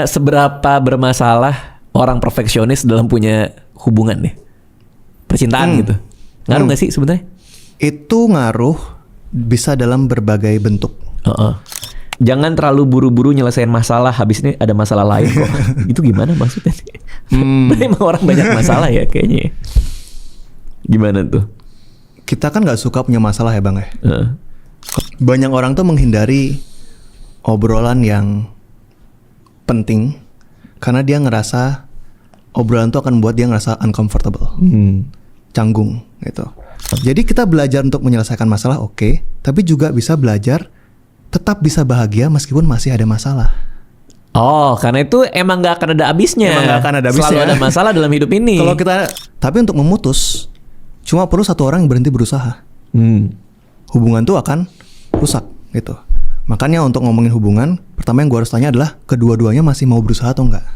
Seberapa bermasalah orang perfeksionis dalam punya hubungan nih? Percintaan gitu. Ngaruh gak sih sebenarnya? Itu ngaruh bisa dalam berbagai bentuk. Jangan terlalu buru-buru nyelesain masalah, habis ini ada masalah lain kok. Itu gimana maksudnya? Emang orang banyak masalah ya kayaknya. Gimana tuh? Kita kan gak suka punya masalah ya Bang ya. Banyak orang tuh menghindari obrolan yang penting karena dia ngerasa obrolan tuh akan membuat dia ngerasa uncomfortable, canggung gitu. Jadi kita belajar untuk menyelesaikan masalah oke, tapi juga bisa belajar tetap bisa bahagia meskipun masih ada masalah. Oh, karena itu emang gak akan ada habisnya. Emang gak akan ada habisnya. Selalu ada masalah dalam hidup ini. Tapi untuk memutus cuma perlu satu orang yang berhenti berusaha. Hubungan tuh akan rusak gitu. Makanya untuk ngomongin hubungan, pertama yang gue harus tanya adalah kedua-duanya masih mau berusaha atau enggak.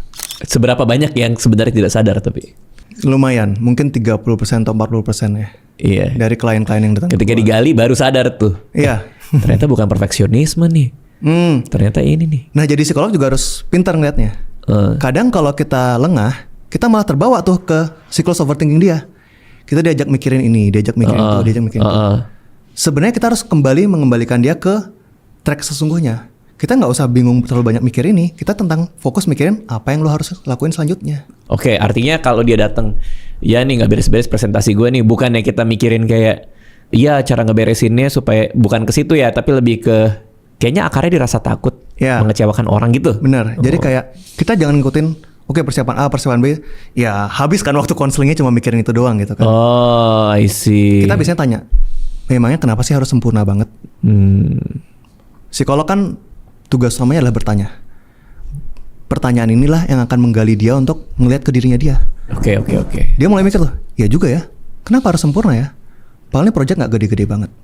Seberapa banyak yang sebenarnya tidak sadar tapi? Lumayan, mungkin 30% atau 40% ya. Iya. Dari klien-klien yang datang. Ketika digali baru sadar tuh. Iya. Ternyata bukan perfeksionisme nih. Ternyata ini nih. Nah jadi psikolog juga harus pintar ngeliatnya. Kadang kalau kita lengah, kita malah terbawa tuh ke siklus overthinking dia. Kita diajak mikirin ini, diajak mikirin itu, diajak mikirin itu. Sebenarnya kita harus kembali mengembalikan dia ke track sesungguhnya. Kita nggak usah bingung terlalu banyak mikir ini. Kita tentang fokus mikirin apa yang lo harus lakuin selanjutnya. Oke, artinya kalau dia datang, ya nih nggak beres-beres presentasi gue nih, bukannya kita mikirin kayak, iya cara ngeberesinnya supaya bukan ke situ ya, tapi lebih ke kayaknya akarnya dirasa takut mengecewakan orang gitu. Benar. Jadi kayak kita jangan ngikutin, oke persiapan A, persiapan B, ya habiskan waktu konselingnya cuma mikirin itu doang gitu kan. Oh, I see. Kita biasanya tanya, memangnya kenapa sih harus sempurna banget? Psikolog kan tugas utamanya adalah bertanya. Pertanyaan inilah yang akan menggali dia untuk ngelihat ke dirinya dia. Oke. Dia mulai mikir tuh, ya juga ya, kenapa harus sempurna ya? Padahal ini project gak gede-gede banget.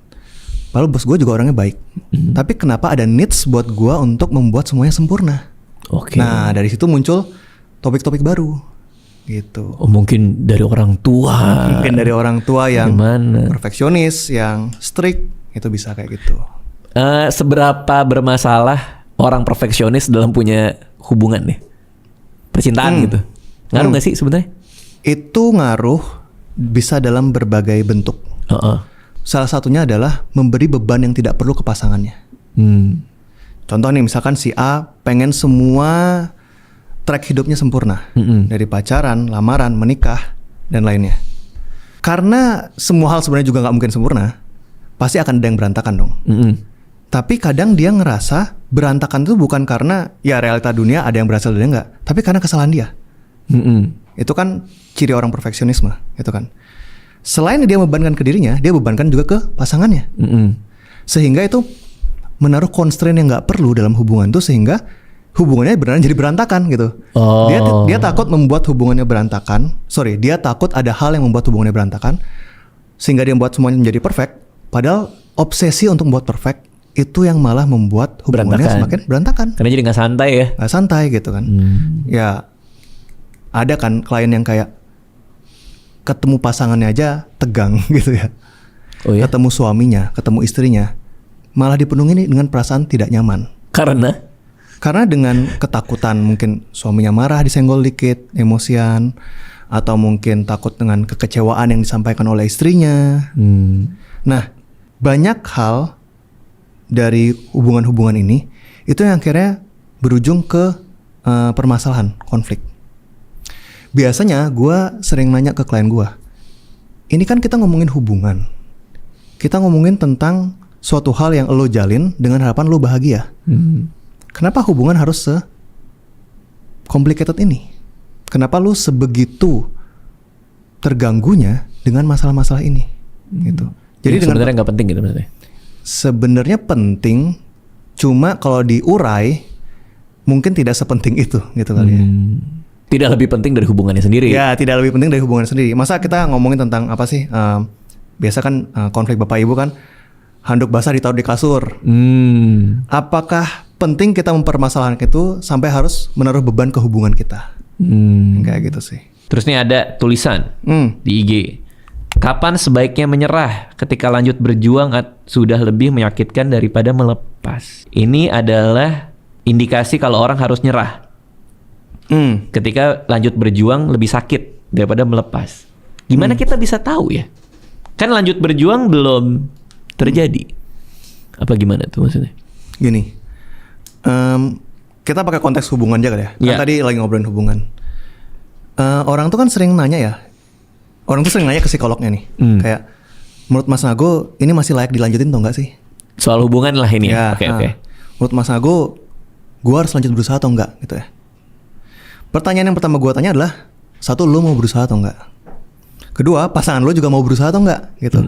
Padahal bos gue juga orangnya baik. Tapi kenapa ada needs buat gue untuk membuat semuanya sempurna? Nah dari situ muncul topik-topik baru gitu. Oh mungkin dari orang tua. Mungkin dari orang tua yang gimana? Perfeksionis, yang strict, itu bisa kayak gitu. Seberapa bermasalah orang perfeksionis dalam punya hubungan nih? Percintaan gitu. Ngaruh gak sih sebenarnya? Itu ngaruh bisa dalam berbagai bentuk. Salah satunya adalah memberi beban yang tidak perlu ke pasangannya. Contoh nih, misalkan si A pengen semua track hidupnya sempurna. Dari pacaran, lamaran, menikah, dan lainnya. Karena semua hal sebenarnya juga gak mungkin sempurna, pasti akan ada yang berantakan dong. Tapi kadang dia ngerasa berantakan itu bukan karena ya realita dunia ada yang berhasil dan enggak, tapi karena kesalahan dia. Itu kan ciri orang perfeksionisme, itu kan. Selain dia membebankan ke dirinya, dia bebankan juga ke pasangannya. Sehingga itu menaruh constraint yang nggak perlu dalam hubungan tuh, sehingga hubungannya beneran jadi berantakan gitu. Dia takut membuat hubungannya berantakan. Dia takut ada hal yang membuat hubungannya berantakan, sehingga dia membuat semuanya menjadi perfect. Padahal obsesi untuk membuat perfect itu yang malah membuat hubungannya semakin berantakan. Karena jadi nggak santai ya? Nggak santai gitu kan. Ya ada kan klien yang kayak ketemu pasangannya aja tegang gitu ya. Ketemu suaminya, ketemu istrinya, malah dipenuhi dengan perasaan tidak nyaman. Karena dengan ketakutan, mungkin suaminya marah, disenggol dikit, emosian, atau mungkin takut dengan kekecewaan yang disampaikan oleh istrinya. Nah, banyak hal dari hubungan-hubungan ini itu yang akhirnya berujung ke permasalahan, konflik. Biasanya gue sering nanya ke klien gue, ini kan kita ngomongin hubungan, kita ngomongin tentang suatu hal yang lo jalin dengan harapan lo bahagia. Kenapa hubungan harus se-complicated ini? Kenapa lo sebegitu terganggunya dengan masalah-masalah ini? Gitu. Jadi sebenarnya nggak penting gitu maksudnya? Sebenarnya penting, cuma kalau diurai mungkin tidak sepenting itu gitu kali ya. Tidak lebih penting dari hubungannya sendiri. Ya, tidak lebih penting dari hubungan sendiri. Masa kita ngomongin tentang apa sih? Biasa kan konflik bapak ibu kan handuk basah ditaruh di kasur. Apakah penting kita mempermasalahkan itu sampai harus menaruh beban ke hubungan kita? Kayak gitu sih. Terus nih ada tulisan di IG. Kapan sebaiknya menyerah ketika lanjut berjuang sudah lebih menyakitkan daripada melepas? Ini adalah indikasi kalau orang harus nyerah. Ketika lanjut berjuang lebih sakit daripada melepas. Gimana kita bisa tahu ya? Kan lanjut berjuang belum terjadi. Apa gimana tuh maksudnya? Gini, kita pakai konteks hubungan aja kali ya. Kan tadi lagi ngobrolin hubungan. Orang tuh kan sering nanya ya. Orang tuh sering nanya ke psikolognya nih. Kayak, menurut Mas Nago ini masih layak dilanjutin atau enggak sih? Soal hubungan lah ini ya. Oke. Menurut Mas Nago, gue harus lanjut berusaha atau enggak gitu ya. Pertanyaan yang pertama gue tanya adalah, satu, lo mau berusaha atau enggak? Kedua, pasangan lo juga mau berusaha atau enggak gitu.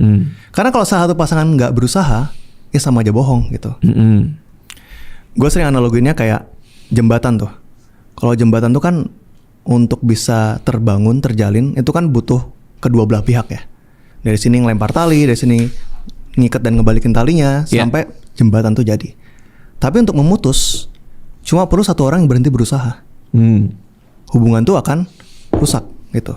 Karena kalau salah satu pasangan enggak berusaha, ya sama aja bohong gitu. Gue sering analoginya kayak jembatan tuh. Kalau jembatan tuh kan untuk bisa terbangun, terjalin, itu kan butuh kedua belah pihak ya. Dari sini ngelempar tali, dari sini ngikat dan ngebalikin talinya sampai jembatan tuh jadi. Tapi untuk memutus cuma perlu satu orang yang berhenti berusaha. Hubungan tuh akan rusak gitu.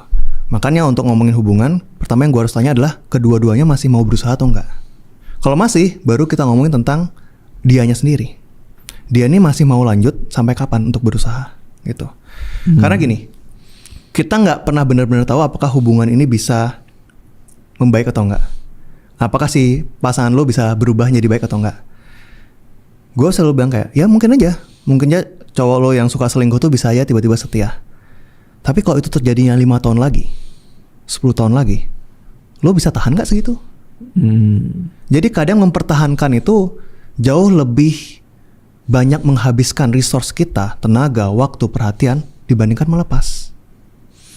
Makanya untuk ngomongin hubungan, pertama yang gue harus tanya adalah kedua-duanya masih mau berusaha atau enggak. Kalau masih, baru kita ngomongin tentang dianya sendiri. Dia ini masih mau lanjut sampai kapan untuk berusaha gitu. Karena gini, kita nggak pernah benar-benar tahu apakah hubungan ini bisa membaik atau enggak. Apakah si pasangan lo bisa berubah jadi baik atau enggak? Gue selalu bilang kayak, ya mungkin aja cowok lo yang suka selingkuh tuh bisa aja tiba-tiba setia. Tapi kalau itu terjadinya 5 tahun lagi, 10 tahun lagi, lo bisa tahan gak segitu? Jadi kadang mempertahankan itu jauh lebih banyak menghabiskan resource kita, tenaga, waktu, perhatian dibandingkan melepas.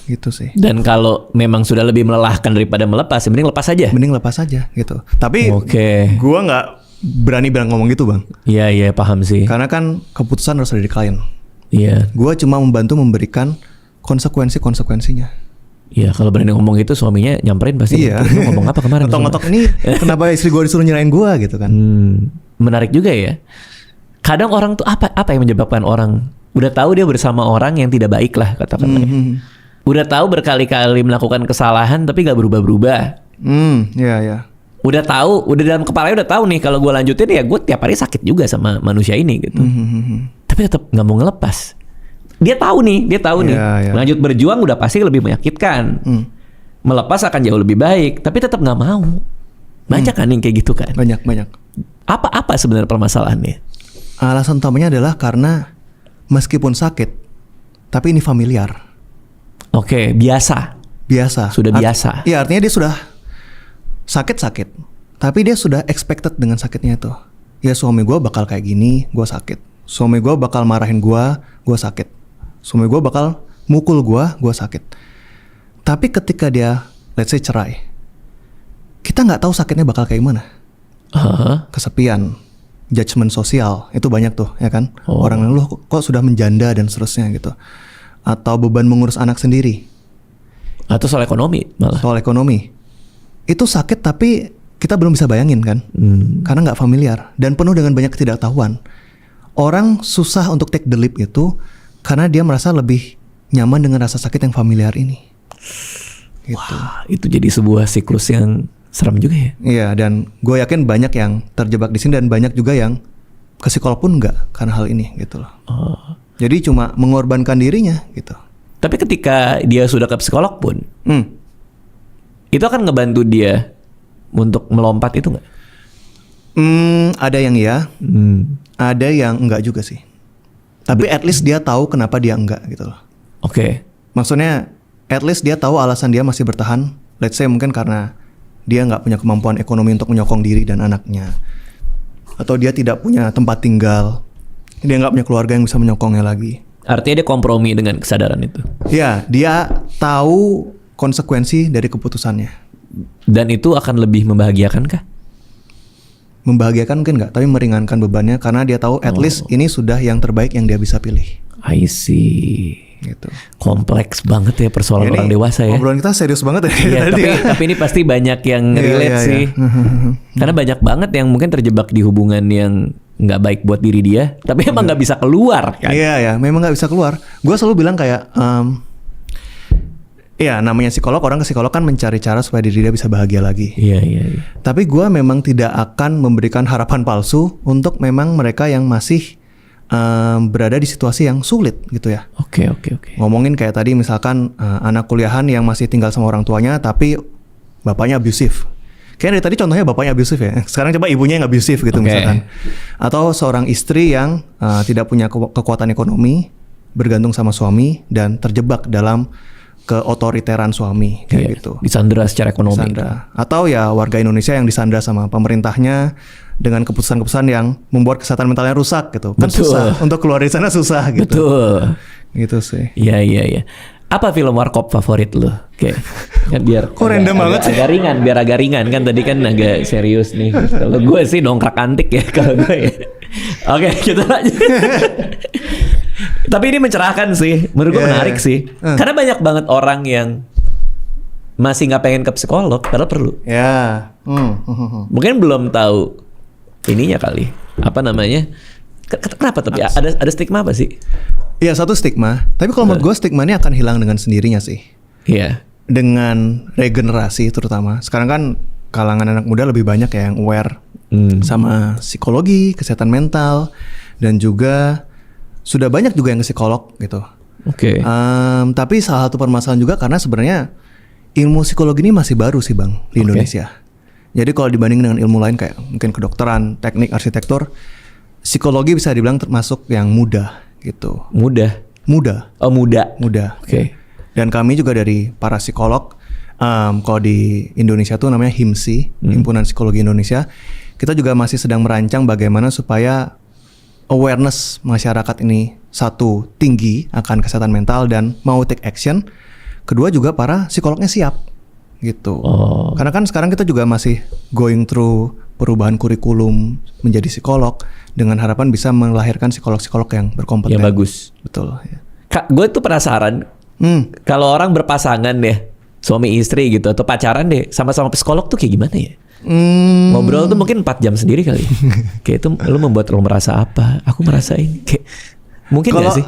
Gitu sih. Dan kalau memang sudah lebih melelahkan daripada melepas, mending lepas aja. Mending lepas aja gitu. Tapi gue nggak berani bilang ngomong gitu bang. Iya paham sih. Karena kan keputusan harus dari klien. Iya. Gue cuma membantu memberikan konsekuensinya. Iya, kalau berani ngomong gitu suaminya nyamperin pasti. Iya. Lu ngomong apa kemarin? Ngetok-ngetok ini kenapa istri gue disuruh nyerahin gue gitu kan? Menarik juga ya. Kadang orang tuh apa yang menyebabkan orang udah tahu dia bersama orang yang tidak baik lah katakanlah. Udah tahu berkali-kali melakukan kesalahan tapi gak berubah-berubah. Iya. Udah tahu, udah dalam kepalanya udah tahu nih kalau gue lanjutin ya gue tiap hari sakit juga sama manusia ini gitu. Tapi tetap nggak mau ngelepas. Dia tahu nih. Lanjut berjuang udah pasti lebih menyakitkan. Melepas akan jauh lebih baik, tapi tetap nggak mau. Banyak kan yang kayak gitu kan? Banyak. Apa sebenarnya permasalahannya? Alasan utamanya adalah karena meskipun sakit, tapi ini familiar. Oke, biasa. Sudah biasa. Iya, artinya dia sudah sakit, tapi dia sudah expected dengan sakitnya itu. Ya suami gue bakal kayak gini, gue sakit. Suami gue bakal marahin gue sakit. Suami gue bakal mukul gue sakit. Tapi ketika dia, let's say cerai, kita nggak tahu sakitnya bakal kayak gimana. Kesepian, judgement sosial, itu banyak tuh, ya kan? Orang yang lu kok sudah menjanda dan seterusnya gitu. Atau beban mengurus anak sendiri. Atau soal ekonomi malah. Soal ekonomi. Itu sakit tapi kita belum bisa bayangin kan. Karena nggak familiar. Dan penuh dengan banyak ketidaktahuan. Orang susah untuk take the leap itu karena dia merasa lebih nyaman dengan rasa sakit yang familiar ini. Gitu. Wah, itu jadi sebuah siklus yang serem juga ya. Iya, dan gue yakin banyak yang terjebak di sini dan banyak juga yang ke psikolog pun nggak karena hal ini gitu loh. Jadi cuma mengorbankan dirinya gitu. Tapi ketika dia sudah ke psikolog pun, itu akan ngebantu dia untuk melompat itu nggak? Ada yang iya, ada yang enggak juga sih. Tapi at least dia tahu kenapa dia enggak gitu loh. Oke. Maksudnya at least dia tahu alasan dia masih bertahan. Let's say mungkin karena dia nggak punya kemampuan ekonomi untuk menyokong diri dan anaknya. Atau dia tidak punya tempat tinggal. Dia nggak punya keluarga yang bisa menyokongnya lagi. Artinya dia kompromi dengan kesadaran itu. Ya, dia tahu konsekuensi dari keputusannya. Dan itu akan lebih membahagiakan kah? Membahagiakan mungkin nggak, tapi meringankan bebannya karena dia tahu at least ini sudah yang terbaik yang dia bisa pilih. I see. Gitu. Kompleks banget ya persoalan orang dewasa ya. Obrolan kita serius banget ya. Iya, tapi ini pasti banyak yang relate sih. Karena banyak banget yang mungkin terjebak di hubungan yang nggak baik buat diri dia, tapi emang nggak bisa keluar kan? Iya, memang nggak bisa keluar. Gue selalu bilang kayak, ya namanya psikolog, orang ke psikolog kan mencari cara supaya diri dia bisa bahagia lagi. Iya. Tapi gue memang tidak akan memberikan harapan palsu untuk memang mereka yang masih berada di situasi yang sulit gitu ya. Oke. Ngomongin kayak tadi misalkan anak kuliahan yang masih tinggal sama orang tuanya tapi bapaknya abusif. Kayaknya dari tadi contohnya bapaknya abusif ya. Sekarang coba ibunya yang abusif gitu misalkan. Atau seorang istri yang tidak punya kekuatan ekonomi, bergantung sama suami dan terjebak dalam keotoriteran suami kayak gitu. Disandra secara ekonomi. Disandra. Atau ya warga Indonesia yang disandra sama pemerintahnya dengan keputusan-keputusan yang membuat kesehatan mentalnya rusak gitu. Kan susah untuk keluar dari sana, susah gitu. Betul. Gitu sih. Iya. Apa film warkop favorit lu? Oke. Kan biar kok random banget sih. Biar agak ringan kan tadi kan agak serius nih. Kalau gue sih dongkrak antik ya kalau gue ya. Oke, kita lanjut. Tapi ini mencerahkan sih. Menurut gue menarik sih. Karena banyak banget orang yang masih nggak pengen ke psikolog padahal perlu. Ya. Mungkin belum tahu ininya kali. Apa namanya? Kenapa tapi ada stigma apa sih? Iya, satu stigma. Tapi kalau menurut gue stigma ini akan hilang dengan sendirinya sih. Iya. Dengan regenerasi terutama. Sekarang kan kalangan anak muda lebih banyak ya yang aware sama psikologi, kesehatan mental, dan juga sudah banyak juga yang ke psikolog gitu. Oke. Tapi salah satu permasalahan juga karena sebenarnya ilmu psikologi ini masih baru sih Bang di Indonesia. Jadi kalau dibanding dengan ilmu lain kayak mungkin kedokteran, teknik, arsitektur, psikologi bisa dibilang termasuk yang muda gitu. Muda. Oh muda. Oke. Dan kami juga dari para psikolog, kalau di Indonesia tuh namanya HIMSI, Himpunan Psikologi Indonesia. Kita juga masih sedang merancang bagaimana supaya awareness masyarakat ini satu tinggi akan kesehatan mental dan mau take action. Kedua juga para psikolognya siap gitu. Karena kan sekarang kita juga masih going through perubahan kurikulum menjadi psikolog dengan harapan bisa melahirkan psikolog-psikolog yang berkompeten. Yang bagus. Betul. Ya. Kak, gue tuh penasaran. Kalau orang berpasangan deh, suami istri gitu atau pacaran deh, sama-sama psikolog tuh kayak gimana ya? Ngobrol tuh mungkin 4 jam sendiri kali. Kayak itu lu membuat lu merasa apa? Aku merasain kayak mungkin nggak sih?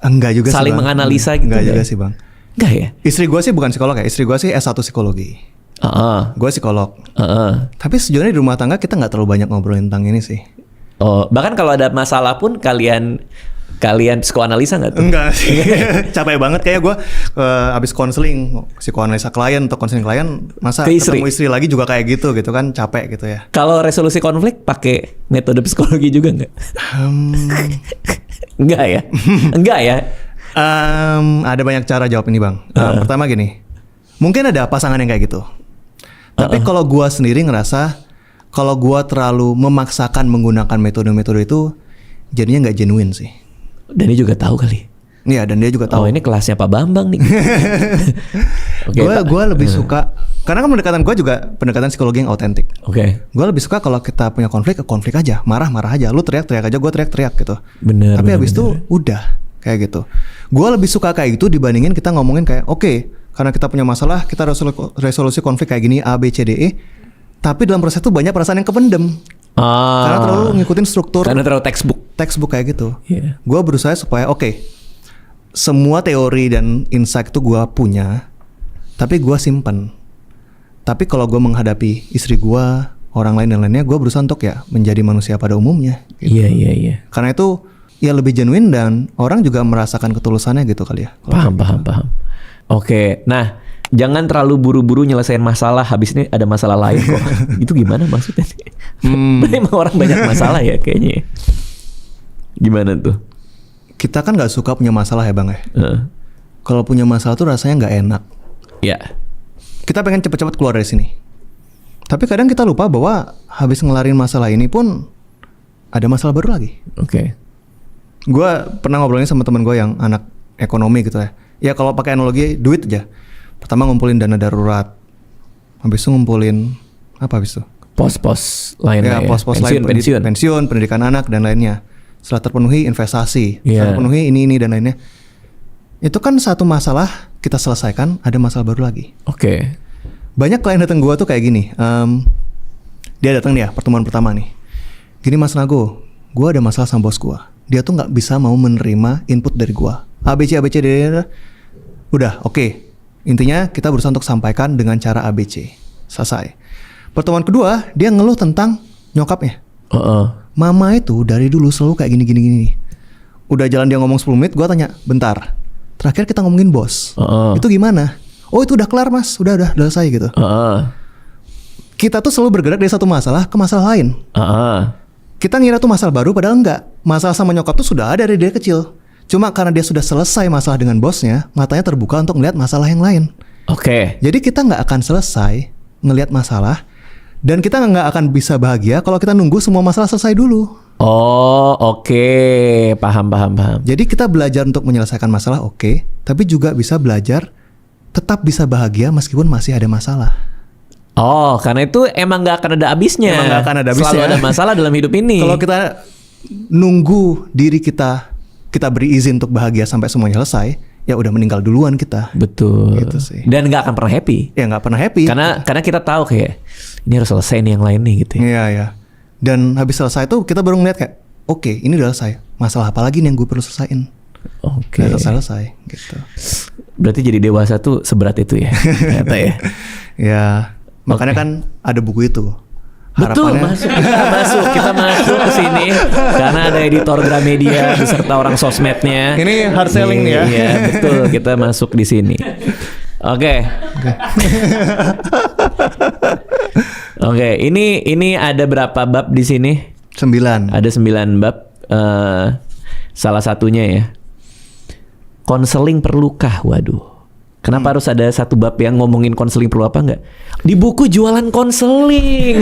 Enggak juga saling sih, Bang. menganalisa gitu. Enggak juga sih Bang. Enggak ya? Istri gue sih bukan psikolog ya. Istri gue sih S1 psikologi. Gue psikolog. Tapi sejujurnya di rumah tangga kita nggak terlalu banyak ngobrolin tentang ini sih. Bahkan kalau ada masalah pun kalian psikoanalisa nggak tuh? Enggak sih. Capek banget kayak gue abis konseling psikoanalisa klien atau konseling klien, masa ketemu istri lagi juga kayak gitu kan, capek gitu ya. Kalau resolusi konflik pakai metode psikologi juga nggak? Enggak ya? Enggak ya? Ada banyak cara jawab ini Bang. Pertama gini, mungkin ada pasangan yang kayak gitu. Tapi kalau gue sendiri ngerasa kalau gue terlalu memaksakan menggunakan metode-metode itu jadinya nggak genuine sih. Dan dia juga tahu kali. Iya, dan dia juga tahu. Oh, ini kelasnya Pak Bambang nih. Gue lebih suka karena kan pendekatan gue juga pendekatan psikologi yang autentik. Gue lebih suka kalau kita punya konflik aja, marah aja. Lu teriak aja, gue teriak gitu. Bener. Tapi habis itu udah kayak gitu. Gue lebih suka kayak gitu dibandingin kita ngomongin kayak karena kita punya masalah, kita resolusi konflik kayak gini A, B, C, D, E. Tapi dalam proses itu banyak perasaan yang kependem. Karena terlalu ngikutin struktur. Karena terlalu textbook kayak gitu. Gue berusaha supaya semua teori dan insight itu gue punya, tapi gue simpen. Tapi kalau gue menghadapi istri gue, orang lain dan lainnya, gue berusaha untuk ya menjadi manusia pada umumnya. Gitu. Iya. Karena itu ya lebih genuine dan orang juga merasakan ketulusannya gitu kali ya. Paham. Oke, nah jangan terlalu buru-buru nyelesain masalah. Habis ini ada masalah lain kok. Itu gimana maksudnya? Memang orang banyak masalah ya kayaknya. Gimana tuh? Kita kan nggak suka punya masalah ya Bang ya. Kalau punya masalah tuh rasanya nggak enak. Ya. Kita pengen cepet-cepet keluar dari sini. Tapi kadang kita lupa bahwa habis ngelarin masalah ini pun ada masalah baru lagi. Gue pernah ngobrolin sama teman gue yang anak ekonomi gitu ya. Ya kalau pakai analogi duit aja. Pertama ngumpulin dana darurat. Habis itu ngumpulin apa habis itu? Pos-pos lainnya ya. Pos-pos lain, pensiun, pendidikan anak dan lainnya. Setelah terpenuhi investasi, setelah terpenuhi ini dan lainnya. Itu kan satu masalah kita selesaikan, ada masalah baru lagi. Banyak klien datang gue tuh kayak gini. Dia datang nih ya, pertemuan pertama nih. Gini Mas Nago, gue ada masalah sama bos gue. Dia tuh nggak bisa mau menerima input dari gue. ABC, udah Intinya kita berusaha untuk sampaikan dengan cara ABC. Selesai. Pertemuan kedua, dia ngeluh tentang nyokapnya. Mama itu dari dulu selalu kayak gini. Udah jalan dia ngomong 10 menit, gue tanya, bentar, terakhir kita ngomongin bos, itu gimana? Oh itu udah kelar mas, udah selesai gitu. Kita tuh selalu bergerak dari satu masalah ke masalah lain. Kita ngira tuh masalah baru, padahal enggak. Masalah sama nyokap tuh sudah ada dari dia kecil. Cuma karena dia sudah selesai masalah dengan bosnya, matanya terbuka untuk ngeliat masalah yang lain. Jadi kita nggak akan selesai ngelihat masalah, dan kita nggak akan bisa bahagia kalau kita nunggu semua masalah selesai dulu. Paham. Jadi kita belajar untuk menyelesaikan masalah, tapi juga bisa belajar tetap bisa bahagia meskipun masih ada masalah. Karena itu emang nggak akan ada habisnya. Selalu ada masalah dalam hidup ini. Kalau kita nunggu diri kita beri izin untuk bahagia sampai semuanya selesai, ya udah meninggal duluan kita. Betul. Gitu sih. Dan nggak akan pernah happy. Ya nggak pernah happy. Karena kita tahu kayak ini harus selesai nih yang lain nih gitu. Iya. Dan habis selesai tuh kita baru ngeliat kayak, ini udah selesai. Masalah apa lagi nih yang gue perlu selesaiin? Udah selesai gitu. Berarti jadi dewasa tuh seberat itu ya, ternyata ya. Ya. Makanya kan ada buku itu. Betul, kita masuk ke sini karena ada editor Gramedia beserta orang sosmednya. Ini hard selling nih ya. Iya, betul, kita masuk di sini. Oke, ini ada berapa bab di sini? 9. Ada 9 bab. Salah satunya ya, konseling perlukah? Waduh. Kenapa harus ada satu bab yang ngomongin konseling perlu apa enggak? Di buku jualan konseling.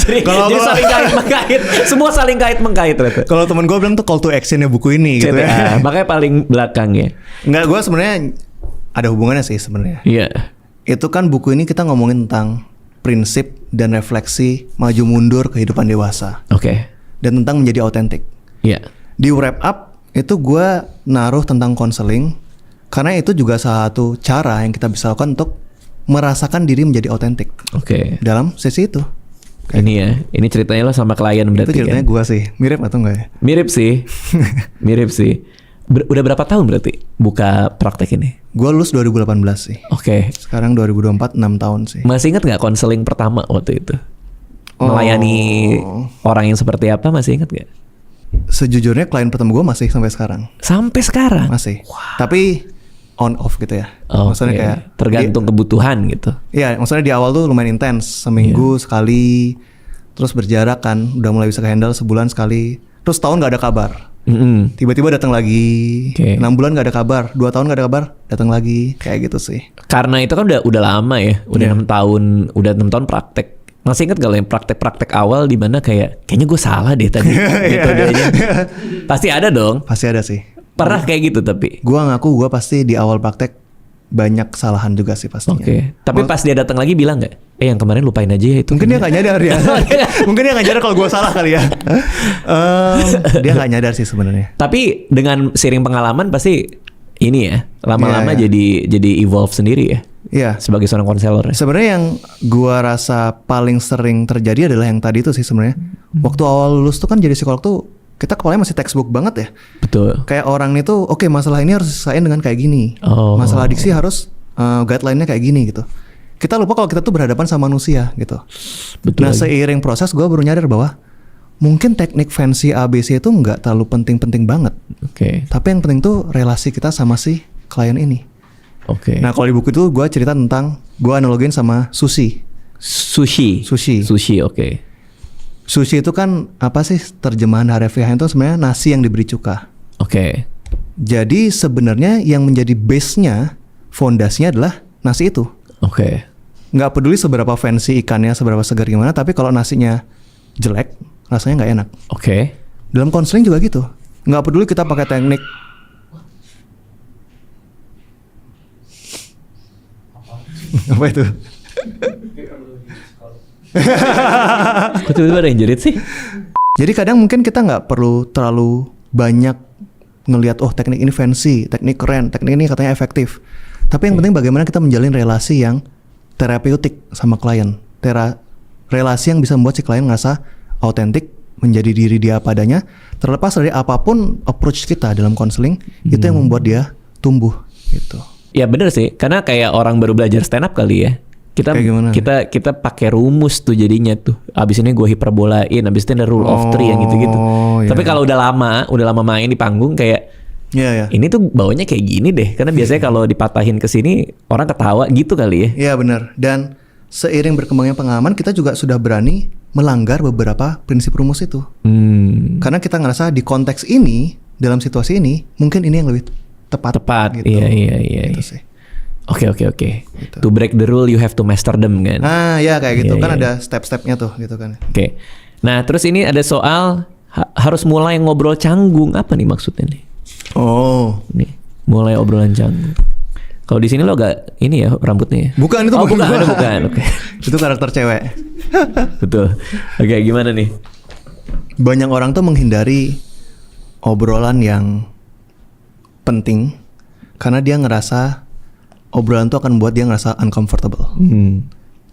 jadi saling kait-mengkait. Semua saling kait-mengkait. Kalau temen gue bilang tuh call to actionnya buku ini gitu ya. Makanya paling belakang ya. Enggak, gue sebenarnya ada hubungannya sih sebenarnya. Iya. Itu kan buku ini kita ngomongin tentang prinsip dan refleksi maju mundur kehidupan dewasa. Dan tentang menjadi autentik. Iya. Di wrap up itu gue naruh tentang konseling. Karena itu juga salah satu cara yang kita bisa lakukan untuk merasakan diri menjadi autentik. Dalam sesi itu. Ini ceritanya lo sama klien berarti. Itu ceritanya gue sih. Mirip atau enggak ya? Mirip sih. Udah berapa tahun berarti buka praktek ini? Gue lulus 2018 sih. Sekarang 2024, 6 tahun sih. Masih ingat gak konseling pertama waktu itu? Melayani orang yang seperti apa, masih ingat gak? Sejujurnya klien pertama gue masih sampai sekarang. Sampai sekarang? Masih. Tapi on off gitu ya. Maksudnya kayak tergantung kebutuhan gitu. Iya, maksudnya di awal tuh lumayan intens, seminggu sekali, terus berjarak kan, udah mulai bisa handle sebulan sekali, terus tahun nggak ada kabar. Tiba-tiba datang lagi, 6 bulan nggak ada kabar, 2 tahun nggak ada kabar, datang lagi, kayak gitu sih. Karena itu kan udah lama ya, udah 6 tahun praktek. Masih ingat gak lo yang praktek-praktek awal di mana kayaknya gue salah deh tadi metodenya? Pasti ada dong. Pasti ada sih. Pernah kayak gitu tapi? Gue ngaku gue pasti di awal praktek banyak kesalahan juga sih pastinya. Tapi pas dia datang lagi bilang gak? Yang kemarin lupain aja ya itu. Mungkin dia gak nyadar ya. Mungkin dia gak nyadar kalau gue salah kali ya. Dia gak nyadar sih sebenarnya. Tapi dengan seiring pengalaman pasti ini ya, lama-lama jadi evolve sendiri ya. Iya. Sebagai seorang konselor. Sebenarnya yang gua rasa paling sering terjadi adalah yang tadi itu sih sebenarnya. Waktu awal lulus tuh kan jadi psikolog tuh kita kepalanya masih textbook banget ya. Betul. Kayak orang itu masalah ini harus diselesaikan dengan kayak gini. Masalah adiksi harus guideline-nya kayak gini gitu. Kita lupa kalau kita tuh berhadapan sama manusia gitu. Betul. Nah seiring proses gua baru nyadar bahwa mungkin teknik fancy ABC itu nggak terlalu penting-penting banget. Tapi yang penting tuh relasi kita sama si klien ini. Nah kalau di buku itu gue cerita tentang, gue analogin sama sushi. Sushi, Sushi itu kan apa sih terjemahan harfiahnya itu sebenarnya nasi yang diberi cuka. Jadi sebenarnya yang menjadi base-nya, fondasinya adalah nasi itu. Nggak peduli seberapa fancy ikannya, seberapa segar gimana, tapi kalau nasinya jelek, rasanya nggak enak. Dalam konseling juga gitu. Nggak peduli kita pakai teknik apa itu? Kok tiba-tiba ada yang jerit sih? Jadi kadang mungkin kita nggak perlu terlalu banyak ngelihat teknik ini fancy, teknik keren, teknik ini katanya efektif. Tapi yang penting bagaimana kita menjalin relasi yang terapeutik sama klien. Relasi yang bisa membuat si klien ngerasa autentik, menjadi diri dia padanya, terlepas dari apapun approach kita dalam konseling, itu yang membuat dia tumbuh gitu. Ya bener sih, karena kayak orang baru belajar stand up kali ya. Kita pakai rumus tuh jadinya tuh. Abis ini gue hiperbolain, abis itu ada rule of three yang gitu-gitu. Tapi kalau udah lama main di panggung kayak ini tuh baunya kayak gini deh. Karena biasanya kalau dipatahin ke sini orang ketawa gitu kali ya. Iya benar. Dan seiring berkembangnya pengalaman, kita juga sudah berani melanggar beberapa prinsip rumus itu. Karena kita ngerasa di konteks ini, dalam situasi ini, mungkin ini yang lebih tepat. Gitu. Iya. Gitu sih. Oke. Gitu. To break the rule, you have to master them kan. Ya kayak gitu kan ada step-stepnya tuh gitu kan. Oke. Nah terus ini ada soal harus mulai ngobrol canggung. Apa nih maksudnya nih? Nih mulai obrolan canggung. Kalau di sini lo agak ini ya rambutnya ya? Bukan itu bukan. Oke. Itu karakter cewek. Betul. Oke, gimana nih? Banyak orang tuh menghindari obrolan yang penting karena dia ngerasa obrolan tuh akan buat dia ngerasa uncomfortable,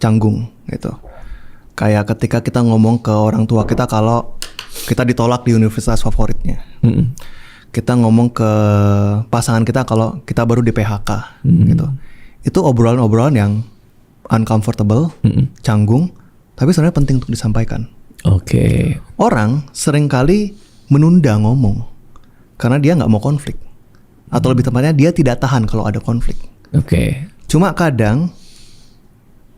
canggung gitu. Kayak ketika kita ngomong ke orang tua kita kalau kita ditolak di universitas favoritnya. Kita ngomong ke pasangan kita kalau kita baru di PHK gitu. Itu obrolan-obrolan yang uncomfortable, canggung, tapi sebenarnya penting untuk disampaikan. Oke. Orang seringkali menunda ngomong karena dia nggak mau konflik. Atau lebih tepatnya dia tidak tahan kalau ada konflik. Oke. Cuma kadang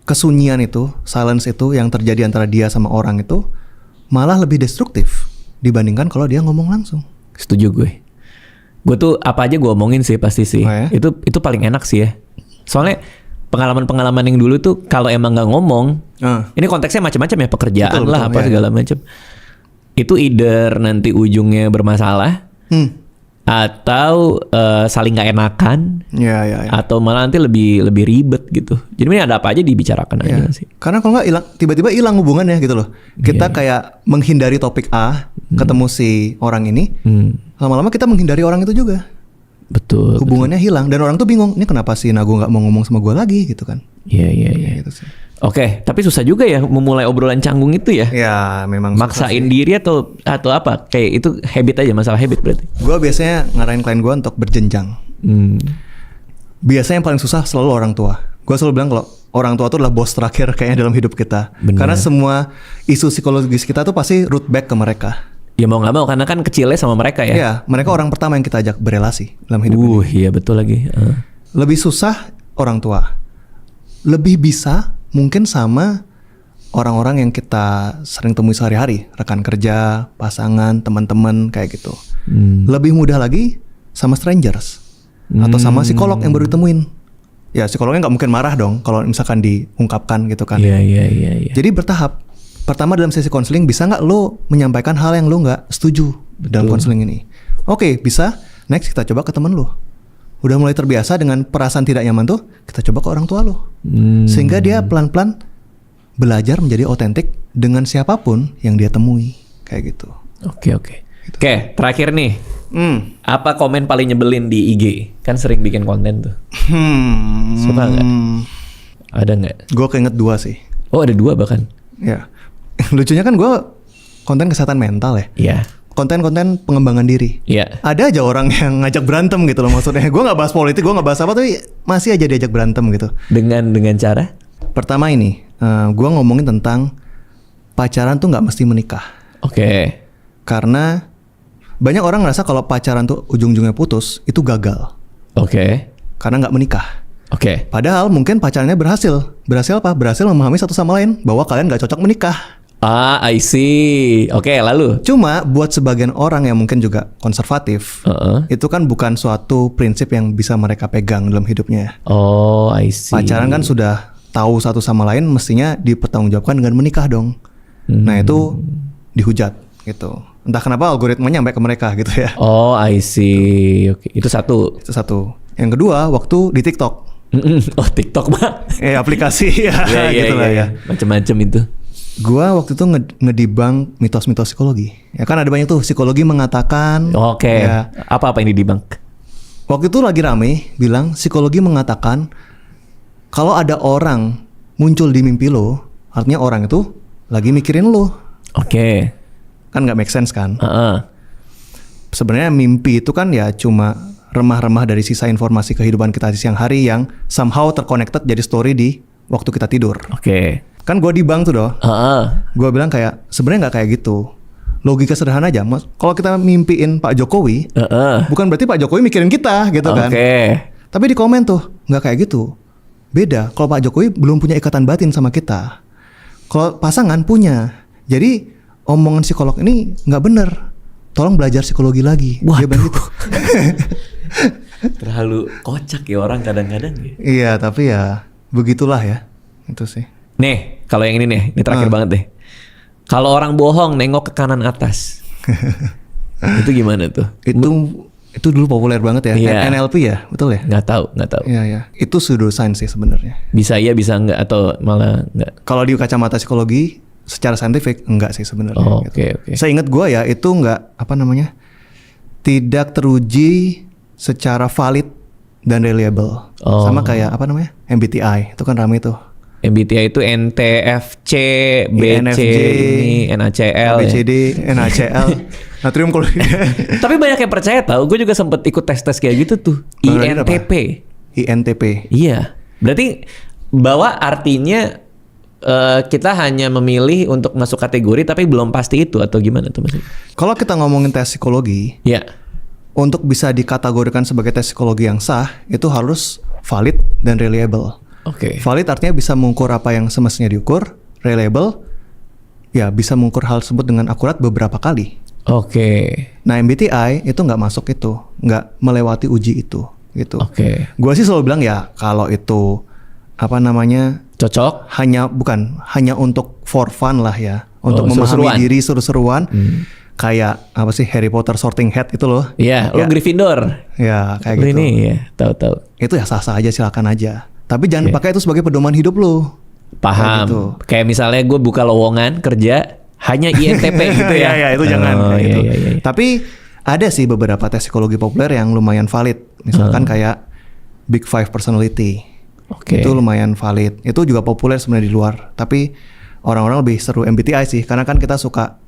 kesunyian itu, silence itu yang terjadi antara dia sama orang itu malah lebih destruktif dibandingkan kalau dia ngomong langsung. Setuju gue. Gue tuh apa aja gue omongin sih pasti sih. Itu paling enak sih ya. Soalnya pengalaman-pengalaman yang dulu tuh kalau emang nggak ngomong, ini konteksnya macam-macam ya, pekerjaan betul, apa segala macam. Itu either nanti ujungnya bermasalah, atau saling nggak enakan, atau malah nanti lebih ribet gitu. Jadi ini ada apa aja dibicarakan aja sih. Karena kalau nggak tiba-tiba hilang hubungannya gitu loh. Kita kayak menghindari topik A, ketemu si orang ini, lama-lama kita menghindari orang itu juga. Betul. Hubungannya hilang dan orang tuh bingung. Ini kenapa si Nago nggak mau ngomong sama gue lagi gitu kan? Iya. Gitu sih. Oke, tapi susah juga ya memulai obrolan canggung itu ya. Ya memang. Maksain diri atau apa? Kayak itu habit aja, masalah habit berarti. Gue biasanya ngarahin klien gue untuk berjenjang. Biasanya yang paling susah selalu orang tua. Gue selalu bilang kalau orang tua itu adalah bos terakhir kayaknya dalam hidup kita. Bener. Karena semua isu psikologis kita tuh pasti root back ke mereka. Ya mau nggak mau karena kan kecilnya sama mereka ya. Iya, mereka orang pertama yang kita ajak berelasi dalam hidup ini. Iya betul lagi. Lebih susah orang tua. Lebih bisa mungkin sama orang-orang yang kita sering temui sehari-hari, rekan kerja, pasangan, teman-teman kayak gitu. Lebih mudah lagi sama strangers atau sama psikolog yang baru ditemuin. Ya psikolognya nggak mungkin marah dong kalau misalkan diungkapkan gitu kan. Iya. Jadi bertahap. Pertama dalam sesi konseling bisa nggak lo menyampaikan hal yang lo nggak setuju dalam konseling ini? Oke, bisa. Next kita coba ke teman lo. Udah mulai terbiasa dengan perasaan tidak nyaman tuh, kita coba ke orang tua lo. Sehingga dia pelan-pelan belajar menjadi otentik dengan siapapun yang dia temui. Kayak gitu. Oke. Gitu. Oke, terakhir nih. Apa komen paling nyebelin di IG? Kan sering bikin konten tuh. Suka nggak? Ada nggak? Gue keinget 2 sih. Oh ada 2 bahkan? Ya. Lucunya kan gue konten kesehatan mental ya. Iya. Konten-konten pengembangan diri. Iya. Ada aja orang yang ngajak berantem gitu loh maksudnya. Gue nggak bahas politik, gue nggak bahas apa, tapi masih aja diajak berantem gitu. Dengan cara? Pertama ini, gue ngomongin tentang pacaran tuh nggak mesti menikah. Oke. Karena banyak orang ngerasa kalau pacaran tuh ujung-ujungnya putus itu gagal. Oke. Karena nggak menikah. Oke. Padahal mungkin pacarnya berhasil. Berhasil apa? Berhasil memahami satu sama lain bahwa kalian nggak cocok menikah. I see. Oke, lalu? Cuma buat sebagian orang yang mungkin juga konservatif, itu kan bukan suatu prinsip yang bisa mereka pegang dalam hidupnya. Oh, I see. Pacaran kan sudah tahu satu sama lain, mestinya dipertanggungjawabkan dengan menikah dong. Nah itu dihujat gitu. Entah kenapa algoritmanya sampai ke mereka gitu ya. Oh, I see. Oke, itu satu. Itu satu. Yang kedua, waktu di TikTok. Oh, TikTok mah. Aplikasi ya, gitu lah ya. Macam-macam itu. Gua waktu itu ngedibang mitos-mitos psikologi. Ya kan ada banyak tuh psikologi mengatakan. Oke. Ya, apa yang didibang? Waktu itu lagi rame bilang psikologi mengatakan kalau ada orang muncul di mimpi lo, artinya orang itu lagi mikirin lo. Oke. Kan nggak make sense kan? Sebenarnya mimpi itu kan ya cuma remah-remah dari sisa informasi kehidupan kita di siang hari yang somehow terconnected jadi story di waktu kita tidur. Oke. Kan gue di bank tuh doh. Gue bilang kayak sebenarnya nggak kayak gitu. Logika sederhana aja. Kalau kita mimpiin Pak Jokowi, bukan berarti Pak Jokowi mikirin kita gitu kan. Tapi di komen tuh nggak kayak gitu. Beda. Kalau Pak Jokowi belum punya ikatan batin sama kita. Kalau pasangan punya. Jadi omongan psikolog ini nggak bener. Tolong belajar psikologi lagi. Dia bilang gitu. Terlalu kocak ya orang kadang-kadang ya. Iya, tapi ya begitulah ya. Itu sih. Nih, kalau yang ini terakhir banget deh. Kalau orang bohong nengok ke kanan atas. Itu gimana tuh? Itu dulu populer banget ya. Yeah. NLP ya, betul ya? Nggak tahu. Iya, iya. Itu pseudoscience sih sebenarnya. Bisa iya, bisa enggak, atau malah enggak. Kalau di kacamata psikologi secara saintifik enggak sih sebenarnya. Oke. Seingat gue ya itu enggak tidak teruji secara valid dan reliable. Sama kayak MBTI itu kan ramai tuh. MBTI itu NTFC, BC, ini NaCl, ABCD, NaCl, natrium klorid. Tapi banyak yang percaya tahu. Gue juga sempet ikut tes kayak gitu tuh. INTP. Iya. Berarti bahwa artinya kita hanya memilih untuk masuk kategori, tapi belum pasti itu atau gimana tuh maksudnya? Kalau kita ngomongin tes psikologi, ya, untuk bisa dikategorikan sebagai tes psikologi yang sah, itu harus valid dan reliable. Valid artinya bisa mengukur apa yang semestinya diukur. Reliable, ya bisa mengukur hal tersebut dengan akurat beberapa kali. Nah MBTI itu nggak masuk itu, nggak melewati uji itu, gitu. Gue sih selalu bilang ya kalau itu cocok, hanya untuk for fun lah ya, untuk memahami diri seru-seruan. Kayak apa sih Harry Potter Sorting Hat itu loh. Iya, lo Gryffindor. Ya kayak gitu. Ini ya, tahu. Itu ya sah-sah aja, silakan aja. Tapi jangan pakai itu sebagai pedoman hidup lo. Paham. Gitu. Kayak misalnya gue buka lowongan kerja hanya INTP gitu ya. Iya, itu jangan. Gitu. Iya. Tapi ada sih beberapa tes psikologi populer yang lumayan valid. Misalkan kayak Big Five Personality. Itu lumayan valid. Itu juga populer sebenarnya di luar. Tapi orang-orang lebih seru MBTI sih. Karena kan kita suka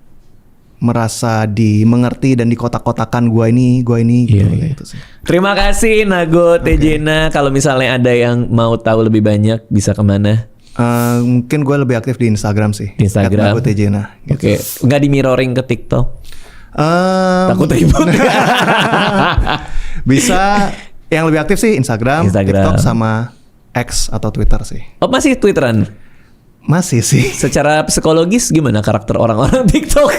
merasa dimengerti dan dikotak-kotakan gue ini gitu, gitu sih. Terima kasih Nago Tejena. Kalau misalnya ada yang mau tahu lebih banyak bisa kemana? Mungkin gue lebih aktif di Instagram sih. Di Instagram. Nago Tejena. Gitu. Nggak di mirroring ke TikTok? Takut ribut. Bisa. Yang lebih aktif sih Instagram, TikTok sama X atau Twitter sih. Masih Twitteran? Masih sih. Secara psikologis gimana karakter orang-orang TikTok?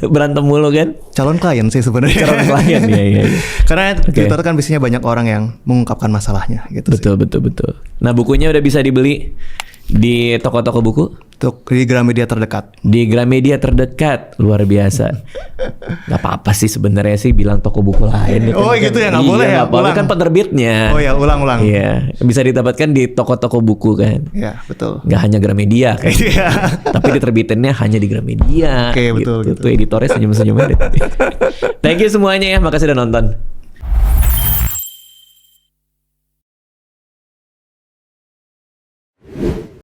Berantem mulu kan? Calon klien sih sebenarnya. Calon klien, iya. Karena Twitter kan biasanya banyak orang yang mengungkapkan masalahnya gitu. Betul. Nah bukunya udah bisa dibeli di toko-toko buku? Di Gramedia terdekat. Di Gramedia terdekat, luar biasa. Gak apa-apa sih sebenarnya sih bilang toko buku lain. Gitu ya, nggak boleh ya? Boleh kan penerbitnya. Oh ya, ulang. Iya, bisa didapatkan di toko-toko buku kan. Iya, betul. Gak hanya Gramedia kan. Tapi diterbitinnya hanya di Gramedia. Betul. Tuh editornya senyum-senyum. Thank you semuanya ya, makasih udah nonton.